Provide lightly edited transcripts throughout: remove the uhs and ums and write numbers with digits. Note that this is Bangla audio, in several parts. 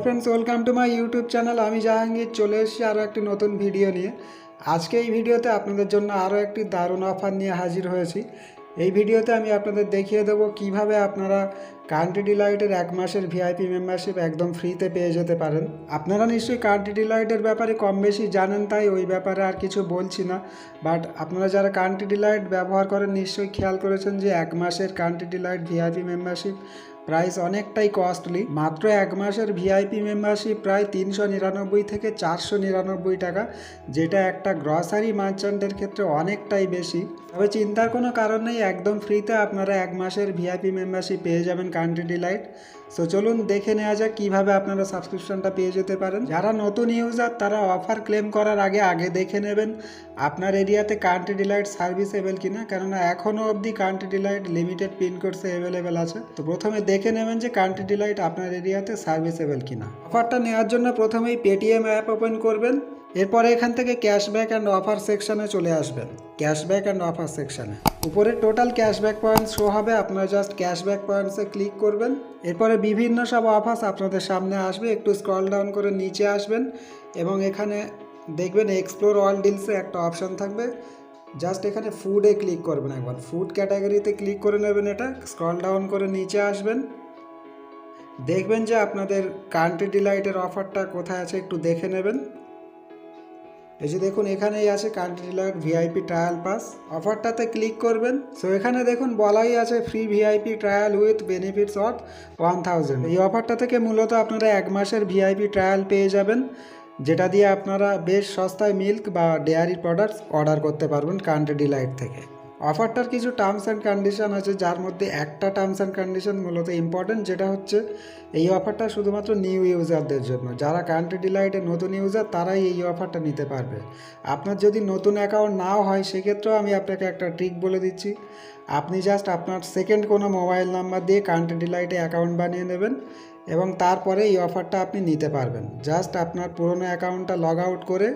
Friends, welcome to my YouTube channel. আমি জাহাঙ্গীর চলে এসেছি আরও একটি নতুন ভিডিও নিয়ে। আজকে এই ভিডিওতে আপনাদের জন্য আরও একটি দারুণ অফার নিয়ে হাজির হয়েছি। এই ভিডিওতে আমি আপনাদের দেখিয়ে দেবো কিভাবে আপনারা কান্ট্রি ডিলাইটের 1 মাসের ভিআইপি মেম্বারশিপ একদম ফ্রিতে পেয়ে যেতে পারেন। আপনারা নিশ্চয়ই কান্ট্রি ডিলাইটের ব্যাপারে কম বেশি জানেন, তাই ওই ব্যাপারে আর কিছু বলছি না। বাট আপনারা যারা কান্ট্রি ডিলাইট ব্যবহার করেন নিশ্চয়ই খেয়াল করেছেন যে 1 মাসের country delight VIP membership price অনেকটাই কস্টলি। মাত্র 1 মাসের ভিআইপি মেম্বারশিপ প্রায় 399 থেকে 499 টাকা, যেটা একটা গ্রসারি মার্চেন্টের ক্ষেত্রে অনেকটাই বেশি। তবে চিন্তার কোনো কারণ নেই, একদম ফ্রিতে আপনারা 1 মাসের ভিআইপি মেম্বারশিপ পেয়ে যাবেন কান্ট্রি ডিলাইট। সো চলুন দেখে নেওয়া যাক কীভাবে আপনারা সাবস্ক্রিপশনটা পেয়ে যেতে পারেন। যারা নতুন ইউজার তারা অফার ক্লেম করার আগে দেখে নেবেন আপনার এরিয়াতে কান্ট্রি ডিলাইট সার্ভিসেবল কিনা, কেননা এখনও অবধি কান্ট্রি ডিলাইট লিমিটেড পিনকোডসে অ্যাভেলেবেল আছে। তো প্রথমে দেখে নেবেন যে কান্ট্রি ডিলাইট আপনার এরিয়াতে সার্ভিসেবল কিনা। অফারটা নেওয়ার জন্য প্রথমেই পেটিএম অ্যাপ ওপেন করবেন। এরপরে এখান থেকে ক্যাশব্যাক অ্যান্ড অফার সেকশানে চলে আসবেন। ক্যাশব্যাক অ্যান্ড অফার সেকশানে উপরে টোটাল ক্যাশব্যাক পয়েন্টস শো হবে, আপনারা জাস্ট ক্যাশব্যাক পয়েন্টসে ক্লিক করবেন। এরপরে বিভিন্ন সব অফার্স আপনাদের সামনে আসবে, একটু স্ক্রল ডাউন করে নিচে আসবেন এবং এখানে দেখবেন এক্সপ্লোর অল ডিলসে একটা অপশান থাকবে। জাস্ট এখানে ফুডে ক্লিক করবেন, একবার ফুড ক্যাটাগরিতে ক্লিক করে নেবেন। এটা স্ক্রল ডাউন করে নিচে আসবেন, দেখবেন যে আপনাদের কান্ট্রি ডিলাইটের অফারটা কোথায় আছে একটু দেখে নেবেন। এই যে দেখুন এখানেই আছে country delight VIP trial pass, অফারটাতে ক্লিক করবেন। সো এখানে দেখুন বলাই আছে free VIP trial with benefits of 1000। এই অফারটা থেকে মূলত আপনারা 1 মাসের ভিআইপি ট্রায়াল পেয়ে যাবেন, যেটা দিয়ে আপনারা বেশ সস্তায় মিল্ক বা ডেয়ারি প্রোডাক্টস অর্ডার করতে পারবেন কান্ট্রি ডিলাইট থেকে। অফারটার কিছু টার্মস অ্যান্ড কন্ডিশন আছে, যার মধ্যে একটা টার্মস অ্যান্ড কন্ডিশন মূলত ইম্পর্টেন্ট, যেটা হচ্ছে এই অফারটা শুধুমাত্র নিউ ইউজারদের জন্য। যারা কান্ট্রি ডিলাইটের নতুন ইউজার তারাই এই অফারটা নিতে পারবে। আপনার যদি নতুন অ্যাকাউন্ট নাও হয় সেক্ষেত্রেও আমি আপনাকে একটা ট্রিক বলে দিচ্ছি। আপনি জাস্ট আপনার সেকেন্ড কোনো মোবাইল নাম্বার দিয়ে কান্ট্রি ডিলাইটে অ্যাকাউন্ট বানিয়ে নেবেন এবং তারপরে এই অফারটা আপনি নিতে পারবেন। জাস্ট আপনার পুরনো অ্যাকাউন্টটা লগ আউট করে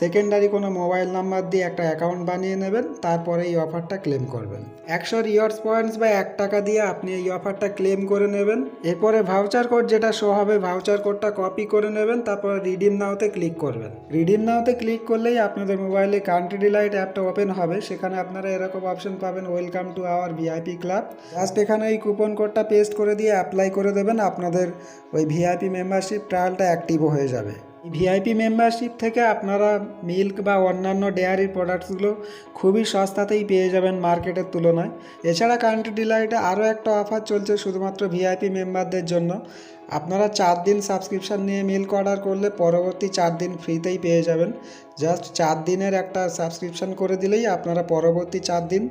সেকেন্ডারি কোনো মোবাইল নাম্বার দিয়ে একটা অ্যাকাউন্ট বানিয়ে নেবেন, তারপরে এই অফারটা ক্লেম করবেন। 100 রিওয়ার্ডস পয়েন্টস বা 1 টাকা দিয়ে আপনি এই অফারটা ক্লেম করে নেবেন। এরপরে ভাউচার কোড যেটা শো হবে, ভাউচার কোডটা কপি করে নেবেন, তারপরে রিডিম নাওতে ক্লিক করবেন। রিডিম নাওতে ক্লিক করলেই আপনাদের মোবাইলে কান্ট্রি ডিলাইট অ্যাপটা ওপেন হবে। সেখানে আপনারা এরকম অপশন পাবেন, welcome to our VIP club. Just এখানে এই কুপন কোডটা পেস্ট করে দিয়ে অ্যাপ্লাই করে দেবেন, আপনাদের ওই ভিআইপি মেম্বারশিপ ট্রায়ালটা অ্যাক্টিভও হয়ে যাবে। ভিআইপি মেম্বারশিপ থেকে আপনারা মিল্ক বা অন্যান্য ডেয়ারি প্রোডাক্টসগুলো খুবই সস্তাতেই পেয়ে যাবেন মার্কেটের তুলনায়। এছাড়া কান্ট্রি ডিলাইটে আরও একটা অফার চলছে শুধুমাত্র ভিআইপি মেম্বারদের জন্য। আপনারা 4 দিন সাবস্ক্রিপশান নিয়ে মিল্ক অর্ডার করলে পরবর্তী 4 দিন ফ্রিতেই পেয়ে যাবেন। জাস্ট 4 দিনের একটা সাবস্ক্রিপশান করে দিলেই আপনারা পরবর্তী 4 দিন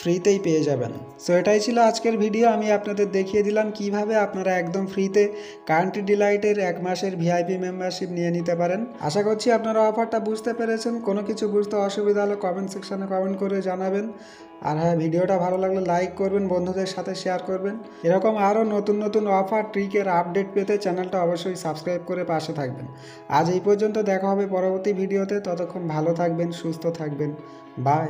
ফ্রিতেই পেয়ে যাবেন। সো এটাই ছিল আজকের ভিডিও। আমি আপনাদের দেখিয়ে দিলাম কিভাবে আপনারা একদম ফ্রিতে কান্ট্রি ডিলাইটের 1 মাসের ভিআইপি মেম্বারশিপ নিয়ে নিতে পারেন। আশা করছি আপনারা অফারটা বুঝতে পেরেছেন। কোনো কিছু বুঝতে অসুবিধা হলে কমেন্ট সেকশানে কমেন্ট করে জানাবেন। আর হ্যাঁ, ভিডিওটা ভালো লাগলে লাইক করবেন, বন্ধুদের সাথে শেয়ার করবেন। এরকম আরও নতুন নতুন অফার ট্রিকের আপডেট পেতে চ্যানেলটা অবশ্যই সাবস্ক্রাইব করে পাশে থাকবেন। আজ এই পর্যন্ত, দেখা হবে পরবর্তী ভিডিওতে। ততক্ষণ ভালো থাকবেন, সুস্থ থাকবেন। বাই।